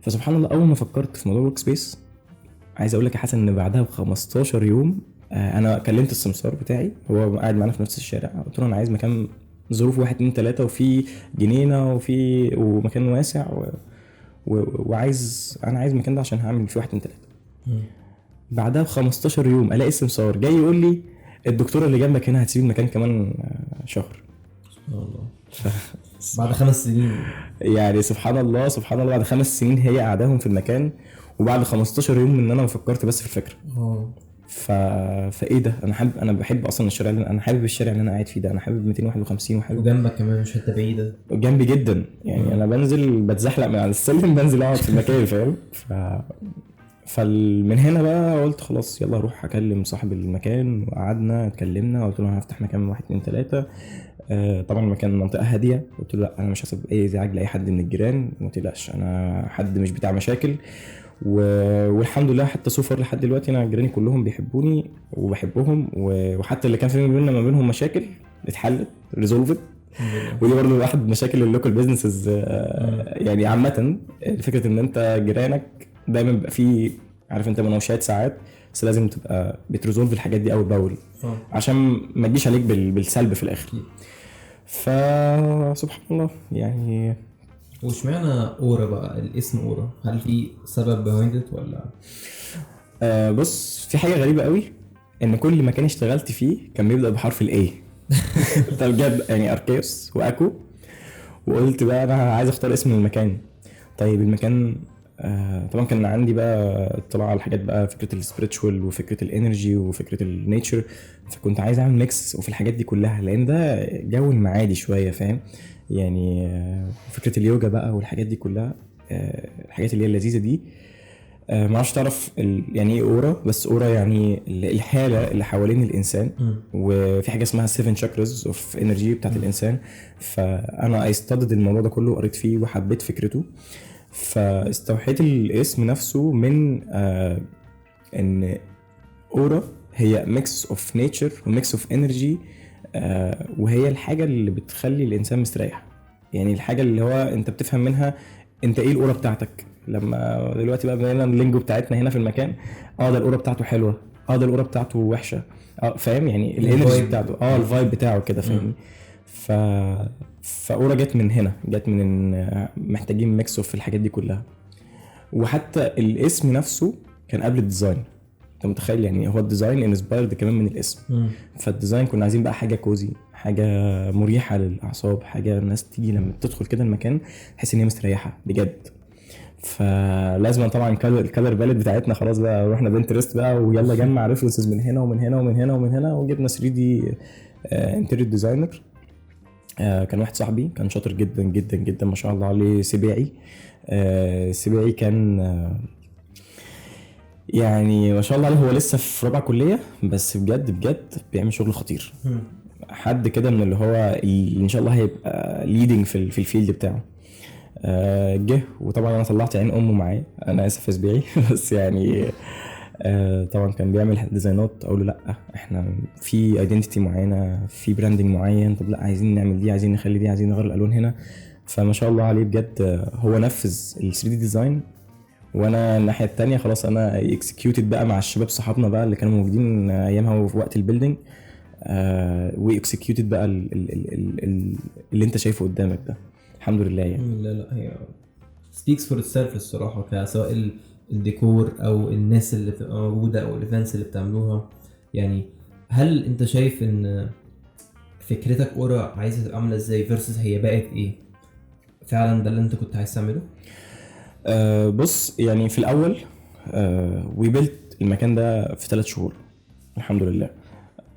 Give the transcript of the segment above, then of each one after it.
فسبحان الله اول ما فكرت في موضوع ورك سبيس، عايز اقول لك يا حسن ان بعدها ب 15 يوم انا كلمت السمسار بتاعي، هو قاعد معانا في نفس الشارع، قلت له انا عايز مكان ظروف 1 2 3 وفي جنينه ومكان واسع وعايز، انا عايز المكان ده عشان هعمل فيه 1 2 3. بعدها ب 15 يوم الاقي السمسار جاي يقول لي الدكتوره اللي جنبك هنا هتسيب المكان كمان شهر. سبحان الله. بعد 5 سنين يعني سبحان الله سبحان الله، بعد 5 سنين هي قعدهم في المكان، وبعد 15 يوم من انا فكرت بس في الفكره. فايه ده، انا بحب اصلا الشارع انا حابب الشارع اللي انا قاعد فيه ده، انا حابب 251 وحابب وجنبك كمان مش حته بعيده، جنبي جدا يعني. انا بنزل بتزحلق من على السلم بنزل اقعد في المكان فاهم. فمن هنا بقى قلت خلاص يلا اروح اكلم صاحب المكان، وقعدنا اتكلمنا، قلت له انا هفتح مكان 1 2 3. طبعا المكان منطقه هاديه، قلت له لا انا مش هسيب اي ازعاج لاي حد من الجيران، وما تقلقش انا حد مش بتاع مشاكل. والحمد لله حتى سوفر لحد دلوقتي انا جيراني كلهم بيحبوني وبحبهم، وحتى اللي كان في بيننا ما بينهم مشاكل اتحلت ريزولفد. ودي برضه واحد من مشاكل اللوكال بيزنسز يعني عامه، فكره ان انت جيرانك دايما بيبقى فيه عارف انت مناوشات ساعات، بس لازم تبقى بتريزولف الحاجات دي اول باول عشان ما تجيش عليك بالسلب في الاخر. فسبحان الله يعني. واشمعنى اورا بقى الاسم اورا؟ هل في سبب بيهايند ولا؟ بص في حاجه غريبه قوي، ان كل مكان اشتغلت فيه كان بيبدا بحرف الاي. طب بجد يعني اركيوس واكو، وقلت بقى انا عايز اختار اسم المكان. طيب المكان طبعا كان عندي بقى اطلاع على حاجات بقى، فكره السبيريتشوال وفكره الانرجي وفكره النيتشر، فكنت عايز اعمل ميكس وفي الحاجات دي كلها، لان ده جو المعادي شويه فاهم يعني. فكره اليوجا بقى والحاجات دي كلها، الحاجات اللي هي اللذيذه دي. ما اعرفش تعرف يعني ايه اورا، بس اورا يعني الحاله اللي حوالين الانسان. وفي حاجه اسمها 7 شاكرز اوف انرجي بتاعت الانسان. فانا ايستدد الموضوع ده كله، قريت فيه وحبيت فكرته، فاستوحيت الاسم نفسه من ان اورا هي ميكس اوف نيتشر وميكس اوف انرجي، وهي الحاجه اللي بتخلي الانسان مستريح. يعني الحاجه اللي هو انت بتفهم منها انت ايه الاورا بتاعتك. لما دلوقتي بقى بقينا اللينجو بتاعتنا هنا في المكان، ده الاورا بتاعته حلوه، ده الاورا بتاعته وحشه، فاهم يعني الانرجي بتاعته الفايب بتاعه كده فاهمني. فاورا جت من هنا، جت من ان محتاجين ميكس في الحاجات دي كلها. وحتى الاسم نفسه كان قبل الديزاين، انت متخيل يعني هو الديزاين انسبايرد كمان من الاسم. فالديزاين كنا عايزين بقى حاجه كوزي، حاجه مريحه للاعصاب، حاجه الناس تيجي لما تدخل كده المكان تحس ان هي مستريحه بجد. فلازم طبعا الكالر باليت بتاعتنا خلاص بقى، رحنا بنترست بقى ويلا جمع ريفرنسز من هنا ومن هنا ومن هنا ومن هنا، وجبنا 3 دي انتيريور ديزاينر. كان واحد صاحبي كان شاطر جدا جدا جدا ما شاء الله عليه، سبيعي. سبيعي كان يعني ما شاء الله عليه، هو لسه في رابعه كليه بس بجد بجد بيعمل شغل خطير. حد كده من اللي هو ان شاء الله هيبقى ليدنج في الفيلد بتاعه. جه وطبعا انا طلعت عين امه معايا، انا اسف اسبيعي بس يعني طبعا كان بيعمل ديزاينات، اقول له لا احنا في ايدنتيتي معينه، في براندنج معين، طب لا عايزين نعمل دي، عايزين نخلي دي، عايزين نغير الالوان هنا. فما شاء الله عليه بجد، هو نفذ ال 3 دي ديزاين، وانا الناحيه التانية خلاص انا اكسكيوتد بقى مع الشباب صحابنا بقى اللي كانوا موجودين ايامها في وقت البيلدينج. واكسكيوتد بقى اللي انت شايفه قدامك ده الحمد لله يعني. لا هي speaks for itself الصراحه، سواء الديكور او الناس اللي بتبقى موجوده او الايفنتس اللي بتعملوها. يعني هل انت شايف ان فكرتك اورا عايزه تبقى عامله ازاي فيرسز هي بقت ايه فعلا؟ ده اللي انت كنت عايز تعمله؟ بص يعني في الاول ويبلت المكان ده في 3 شهور الحمد لله.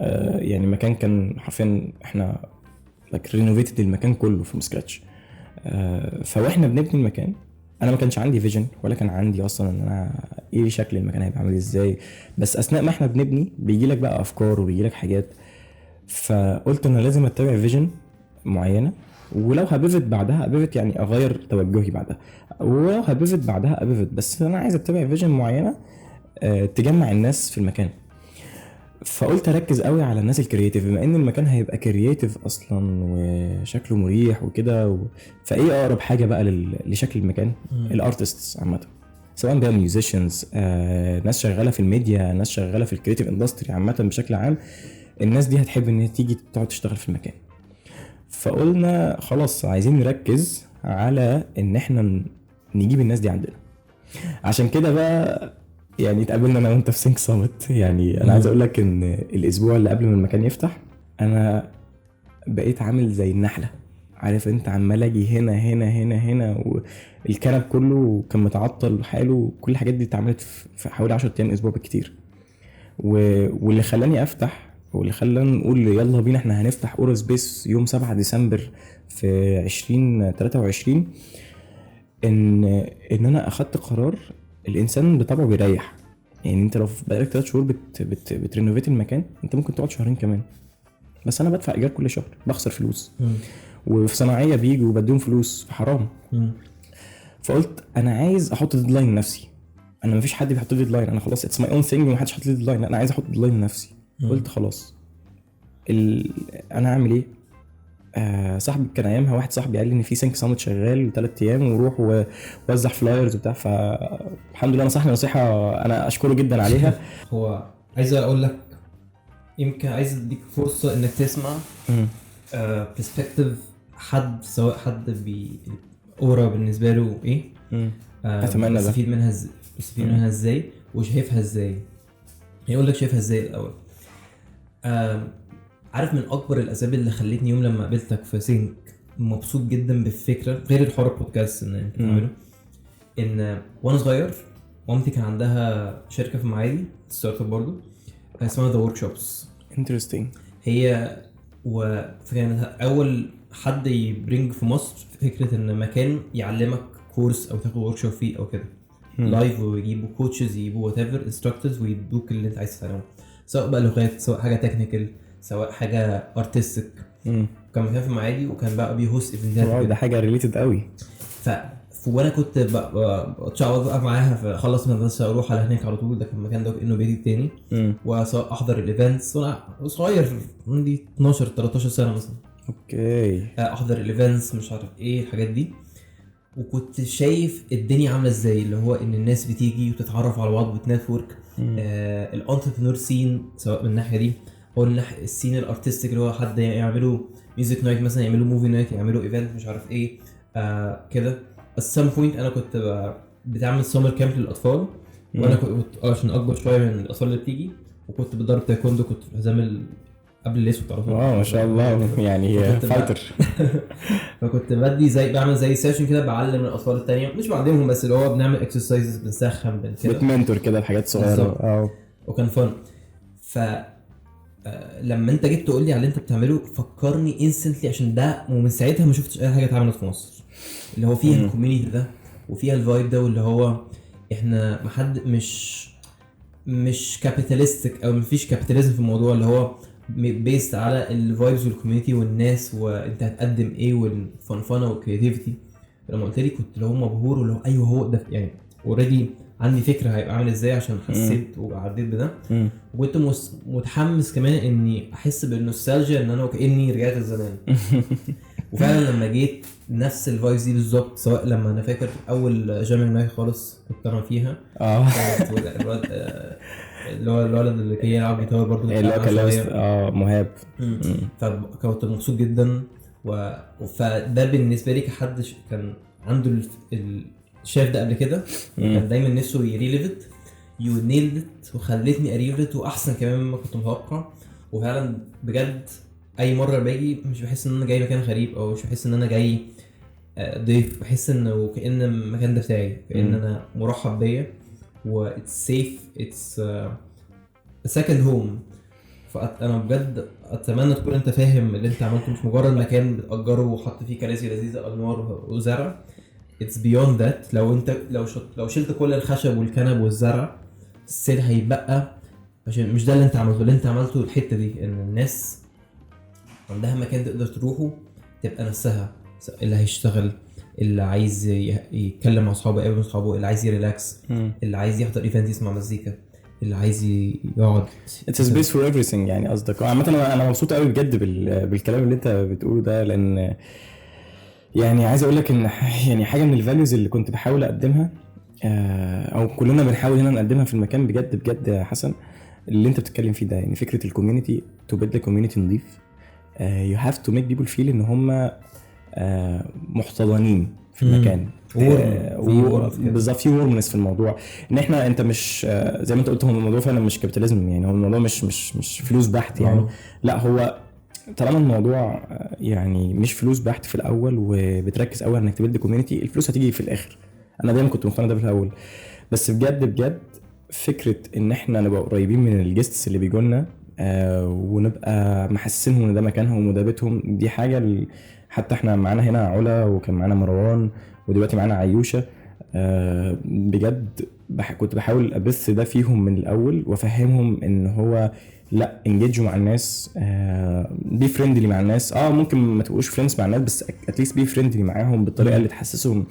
يعني المكان كان حرفيا احنا رينوفيتد المكان كله from scratch. فاحنا بنبني المكان انا ما كانش عندي فيجن ولا كان عندي اصلا ان انا ايه شكل المكان هيبقى عامل ازاي، بس اثناء ما احنا بنبني بيجي لك بقى افكار وبيجي لك حاجات. فقلت انا لازم اتبع فيجن معينه، ولو هبيفت بعدها ابيفت يعني اغير توجهي بعدها، ولو هبيفت بعدها ابيفت، بس انا عايز اتبع فيجن معينه تجمع الناس في المكان. فقلت اركز قوي على الناس الكرييتيف، بما ان المكان هيبقى كرييتيف اصلا وشكله مريح وكده فايه اقرب حاجه بقى لشكل المكان؟ الارتستس عامه، سواء بقى ميوزيشنز، ناس شغاله في الميديا، ناس شغاله في الكرييتيف اندستري عامه بشكل عام. الناس دي هتحب ان هي تيجي تقعد تشتغل في المكان. فقلنا خلاص عايزين نركز على ان احنا نجيب الناس دي عندنا. عشان كده بقى يعني اتقابلنا انا وانت في سينك سامت. يعني انا عايز اقول لك ان الاسبوع اللي قبل ما المكان يفتح انا بقيت عامل زي النحله، عارف انت، عمال اجي هنا هنا هنا هنا، والكنب كله كان متعطل حاله. كل الحاجات دي اتعملت في حوالي 10 ايام، اسبوع بالكتير. واللي خلاني افتح واللي خلاني نقول يلا بينا احنا هنفتح اورا سبيس يوم 7 ديسمبر في 2023 ان انا اخدت قرار. الانسان بطبعه بيريح. يعني انت لو بقالك 3 شهور بترينوفيت المكان، انت ممكن تقعد شهرين كمان. بس انا بدفع ايجار كل شهر، بخسر فلوس. وفي صناعيه بيجوا وبديهم فلوس، حرام. فقلت انا عايز احط ديدلاين لنفسي. انا مفيش حد بيحط لي ديدلاين، انا خلاص اتس ماي اون ثينج، ومحدش حاط لي ديدلاين. انا عايز احط ديدلاين لنفسي. قلت خلاص انا هعمل ايه؟ صاحبي كان ايامها، واحد صاحبي قال لي ان في سينك سامت شغال 3 ايام وروح ووزع فلايرز وبتاع. فالحمد لله نصحني نصيحه انا اشكره جدا عليها. هو عايز اقول لك، يمكن عايز اديك فرصه انك تسمع برسبكتيف حد، سواء حد اورا بالنسبه له ايه، اتمنى ده يستفيد منها ازاي وشايفها ازاي. يقول لك شايفها ازاي الاول. عارف من اكبر الاسباب اللي خلتني يوم لما قابلتك في سينك مبسوط جدا بالفكره، غير الحوار البودكاست ان انت تعمله، ان وانا صغير مامتي كان عندها شركه في المعادي ستارت اب برضه اسمها ذا ورك شوبس. انترستينج. هي وكانت اول حد يبرينج في مصر فكره ان مكان يعلمك كورس او تاخد ورك شوب فيه او كده لايف، ويجيبوا كوتشز، يجيبوا وات ايفر انستراكتورز ويدوك اللي انت عايز تتعلمه، سواء بقى لغات، سواء حاجه تكنيكال، سواء حاجه ارتستيك. كان مكان في المعادي وكان بقى بيهوست ايفنتات. ده حاجه ريليتد قوي. وانا كنت بتشعوذ بقى معاها، فخلص مدرسه اروح على هناك على طول. ده كان المكان ده كانه بيتي التاني. وسواء احضر الايفنتس وانا صغير، عندي 12 13 سنه مثلا. اوكي. احضر الايفنتس، مش عارف ايه الحاجات دي. وكنت شايف الدنيا عامله ازاي، اللي هو ان الناس بتيجي وتتعرف على بعض وتنتورك. الانتربرنور سين، سواء من الناحيه دي او الناحيه السين الارتستيك، اللي هو حد يعملوا ميوزك نايت مثلا، يعملوا موفي نايت، يعملوا ايفنت مش عارف ايه كده. at some point انا كنت بتعمل سمر كامب للاطفال، وانا كنت عشان اكبر شويه من الاطفال اللي بتيجي، وكنت بضرب تايكوندو، كنت في الحزام قبل الاسود على طول. ما شاء الله، يعني فايتر. فكنت بدي بعمل زي سيشن كده، بعلم الاطفال التانية، مش بعلمهم بس، اللي هو بنعمل اكسرسايزز، بنسخن كده، بتمنتور كده بحاجات صغيره. وكان فن. لما انت جيت تقول لي على اللي انت بتعمله، فكرني انستنتلي، عشان ده ومن ساعتها ما شفتش اي حاجه اتعملت في مصر اللي هو فيها الكوميونيتي ده وفيها الفايب ده، واللي هو احنا محد مش كابيتاليستيك، او مفيش كابيتاليزم في الموضوع، اللي هو بيست على الفايبز والكوميونيتي والناس، وانت هتقدم ايه، والفنفنه والكرياتيفيتي. لما قلت لي كنت اللي هو مبهور، واللي هو ايوه هو ده، يعني اوريدي عندي فكره هيبقى عامل ازاي، عشان حسيت وعديت بده. وكنت متحمس كمان اني احس بالنوستالجيا، ان انا وكاني رجعت الزمان. وفعلا لما جيت نفس الفايبز دي بالظبط، سواء لما انا فاكر اول جامعه نايت خالص كنت انا فيها، اللي هو الولد اللي كان يلعب جيتار برضه، اللي هو كان مهاب. فكنت مبسوط جدا. فده بالنسبه لي كحد كان عنده شاف ده قبل كده، كان دايما نفسه يريليفت، يو نيلد، وخلتني اريليفت واحسن كمان مما كنت متوقع. وفعلا بجد اي مره باجي مش بحس ان انا جاي مكان غريب، او مش بحس ان انا جاي ضيف، بحس انه كأن المكان ده بتاعي، كأن انا مرحب بيا، و it's safe, it's a second home. فانا بجد اتمنى تكون انت فاهم اللي انت عملته مش مجرد مكان بتأجره وحط فيه كراسي لذيذه انوار وزرع. it's beyond that. لو شلت كل الخشب والكنب والزرع، السيل هيبقى، عشان مش ده اللي انت عملته. اللي انت عملته الحته دي، ان الناس عندها مكان تقدر تروحه تبقى نفسها، اللي هيشتغل، اللي عايز يتكلم مع اصحابه، يقابل اصحابه، اللي عايز يريلاكس، اللي عايز يحضر ايفنت يسمع مزيكا، اللي عايز يقعد it's a space for everything يعني قصدك. عامة انا مبسوط قوي بجد بالكلام اللي انت بتقوله ده، لان يعني عايز اقول لك ان يعني حاجة من الفاليوز اللي كنت بحاول اقدمها او كلنا بنحاول هنا نقدمها في المكان بجد بجد يا حسن، اللي انت بتتكلم فيه ده. يعني فكرة الكوميونتي، to build a community نضيف، you have to make people feel ان هم محتضنين في المكان. بالظبط، في وورمنس في الموضوع، ان احنا انت مش زي ما انت قلت، هو الموضوع فعلا مش كابيتاليزم، يعني هو الموضوع مش فلوس بحت يعني. لا، هو طالما الموضوع يعني مش فلوس بحت في الاول، وبتركز اول انك تبيلد كوميونتي، الفلوس هتيجي في الاخر. انا دايما كنت مقتنع ده في الاول، بس بجد بجد فكره ان احنا نبقى قريبين من الجيستس اللي بيجوا لنا ونبقى محسسينهم ان ده مكانهم وده بيتهم، دي حاجه حتى احنا معانا هنا علا، وكان معانا مروان، ودلوقتي معانا عيوشه. بجد كنت بحاول ابث ده فيهم من الاول، وافهمهم ان هو لا، انجيجوا مع الناس، بي فريندلي مع الناس. ممكن ما تبقوش فريندز مع الناس، بس اتليست بي فريندلي معاهم بالطريقه اللي تحسسهم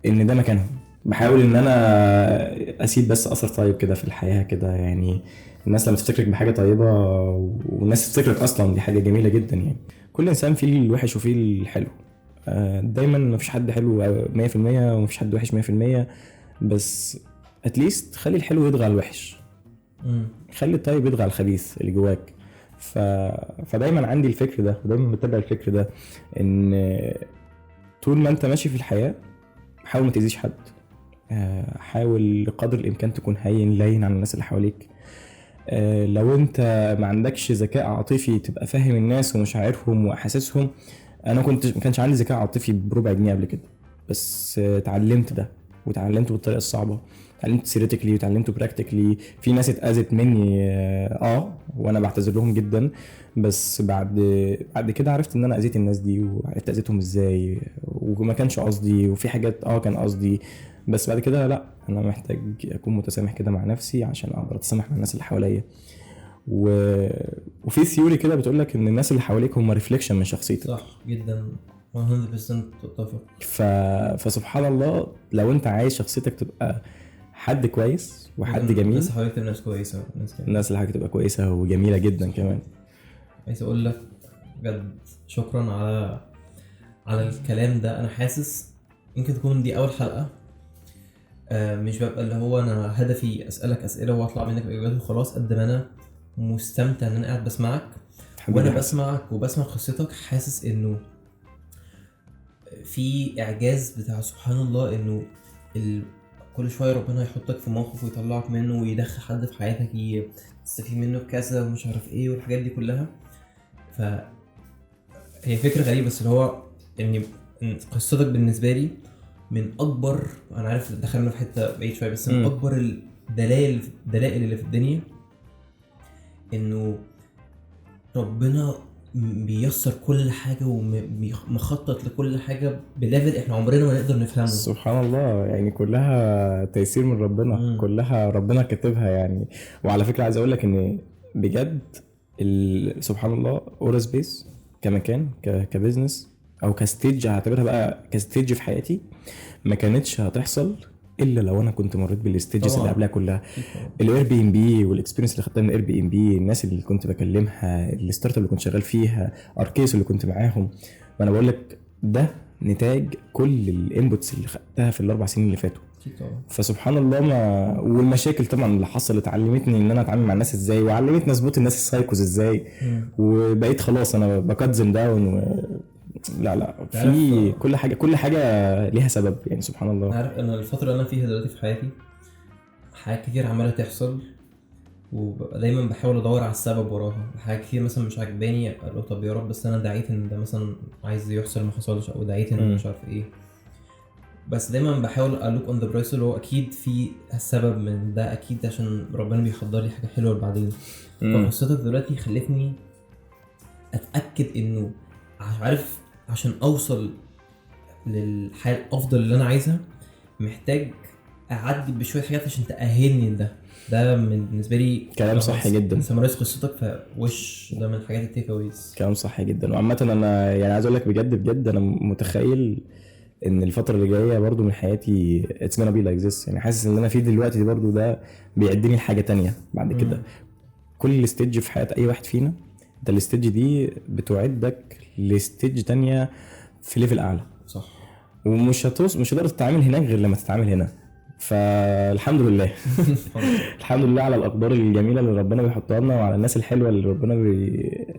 ان ده مكانهم. بحاول ان انا اسيب بس اثر طيب كده في الحياه كده، يعني الناس لما تفتكرك بحاجه طيبه، والناس تفتكرك اصلا، دي حاجه جميله جدا يعني. كل انسان فيه الوحش وفيه الحلو، دايما مفيش حد حلو 100% ومفيش حد وحش 100%، بس اتليست خلي الحلو يطغى على الوحش، خلي الطيب يطغى على الخبيث اللي جواك. فدايما عندي الفكر ده، ودايما بتبع الفكر ده، ان طول ما انت ماشي في الحياه حاول ما تأذيش حد، حاول قدر الامكان تكون هين لين على الناس اللي حواليك. لو انت ما عندكش ذكاء عاطفي تبقى فاهم الناس ومشاعرهم واحاسيسهم. انا ما كانش عندي ذكاء عاطفي بربع جنيه قبل كده، بس اتعلمت ده، وتعلمته بالطريقه الصعبه، اتعلمت ثيوريتيكلي وتعلمته براكتيكلي. في ناس اتأذت مني وانا بعتذر لهم جدا، بس بعد كده عرفت ان انا اذيت الناس دي، وعرفت اذيتهم ازاي، وما كانش قصدي، وفي حاجات كان قصدي، بس بعد كده لا، انا محتاج اكون متسامح كده مع نفسي عشان اقدر اتسامح مع الناس اللي حواليا. وفي ثيوري كده بتقول لك ان الناس اللي حواليك هم ريفليكشن من شخصيتك. صح جدا، 100% اتفق. فسبحان الله، لو انت عايز شخصيتك تبقى حد كويس وحد جميل، الناس حواليك تبقى ناس كويسه، الناس اللي حواليك تبقى كويسه وجميله جدا كمان. عايز اقول لك بجد شكرا على الكلام ده. انا حاسس يمكن تكون دي اول حلقه، مش ببقى اللي هو انا هدفي اسالك اسئله واطلع منك باجابات وخلاص، قد ما انا مستمتع ان انا قاعد بسمعك، وانا بسمعك وبسمع قصتك، حاسس انه في اعجاز بتاع سبحان الله، انه كل شويه ربنا يحطك في موقف ويطلعك منه، ويدخل حد في حياتك تستفيد منه بكذا ومش عارف ايه والحاجات دي كلها. هي فكره غريبه، بس اللي هو ان قصتك بالنسبه لي من اكبر، انا عارف دخلنا في حته بعيد شويه، بس من اكبر الدلائل اللي في الدنيا، انه ربنا بيسر كل حاجه ومخطط لكل حاجه بليفل احنا عمرنا ما نقدر نفهمه. سبحان الله، يعني كلها تيسير من ربنا. كلها ربنا كاتبها يعني. وعلى فكره عايز اقول لك ان بجد سبحان الله، اورا سبيس كمكان، كبزنس او كستيج، هعتبرها بقى كستيج في حياتي، ما كانتش هتحصل الا لو انا كنت مريت بالستيجز اللي قبلها كلها. الاير بي ام بي والاكسبيرينس اللي خدتها من الاير بي ام بي، الناس اللي كنت بكلمها، الستارت اب اللي كنت شغال فيها، اركيس اللي كنت معاهم، وانا بقول لك ده نتاج كل الانبوتس اللي خدتها في ال4 سنين اللي فاتوا. فسبحان الله، والمشاكل طبعا اللي حصلت علمتني ان انا اتعامل مع الناس ازاي، وعلمتني اظبط الناس السايكوز ازاي، وبقيت خلاص انا بكتزم داون لا في كل حاجه ليها سبب يعني. سبحان الله. عارف انا الفتره اللي انا فيها دلوقتي في حياتي حاجات كتير عماله تحصل، وببقى دايما بحاول ادور على السبب وراها. حاجات كتير مثلا مش عاجباني، ابقى طب يا رب، بس انا دعيت ان ده مثلا عايز يحصل ما حصلش، او دعيت ان مش عارف ايه، بس دايما بحاول الوك اون ذا برايس، اللي هو اكيد في السبب من ده، اكيد عشان ربنا بيحضر لي حاجه حلوه بعدين. فقصتك دلوقتي خلتني اتاكد انه عارف عشان اوصل للحياه الافضل اللي انا عايزها محتاج اعدي بشويه حاجات عشان تاهلني لده. ده بالنسبه لي كلام صح جدا. سمرايز قصتك فوش ده من الحاجات التيك اويز. كلام صح جدا. وعامه انا يعني عايز اقول لك بجد انا متخيل ان الفتره اللي جايه برضو من حياتي it's gonna be like this. يعني حاسس ان انا فيه دلوقتي دي برضو ده بيعدني لحاجه تانية بعد كده. كل ستيج في حياه اي واحد فينا، انت الستيج دي بتوعدك لستيج تانية في ليفل اعلى، صح. مش هتقدر تتعامل هناك غير لما تتعامل هنا. فالحمد لله الحمد لله على الاقدار الجميله اللي ربنا بيحطها لنا، وعلى الناس الحلوه اللي ربنا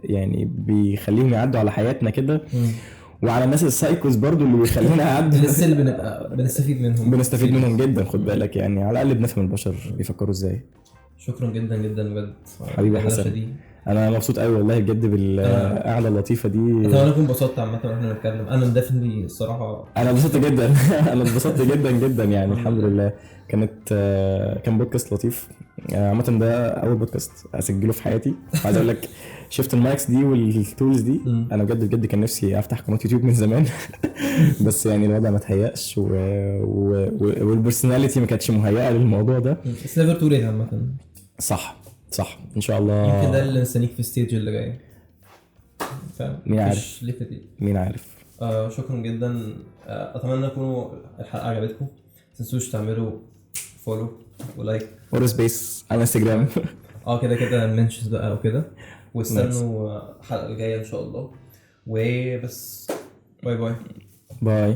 يعني بيخليهم يعدوا على حياتنا كده، وعلى الناس السايكوس برضو اللي بيخلينا نعدي لسه اللي بنبقى بنستفيد منهم جدا. خد بالك يعني على الاقل بنفهم البشر بيفكروا ازاي. شكرا جدا جدا بجد حبيبي حسن، انا مبسوط قوي والله بجد بالقعده اللطيفه دي. اتمنى اكون انبسطت عامه واحنا بنتكلم. انا ديفنتلي الصراحه انا انبسطت جدا انا انبسطت جدا جدا يعني الحمد لله. كان بودكاست لطيف عامه. ده اول بودكاست اسجله في حياتي. عايز اقول لك شفت المايكس دي والتولز دي، انا بجد بجد كان نفسي افتح قناه يوتيوب من زمان بس يعني الوضع ما تهيأش والبرسوناليتي ما كانتش مهيئه للموضوع ده. بس نيفر تو ليت عامه. صح ان شاء الله. يمكن ده اللي مستنيك في الستيج اللي جاي. مين عارف مين عارف. شكرا جدا. اتمنى تكونوا الحلقه عجبتكم. تنسوش تعملوا فولو ولايك سبيس على انستجرام كده المنشنز بقى وكده، واستنوا الحلقه الجايه ان شاء الله. وبس باي باي.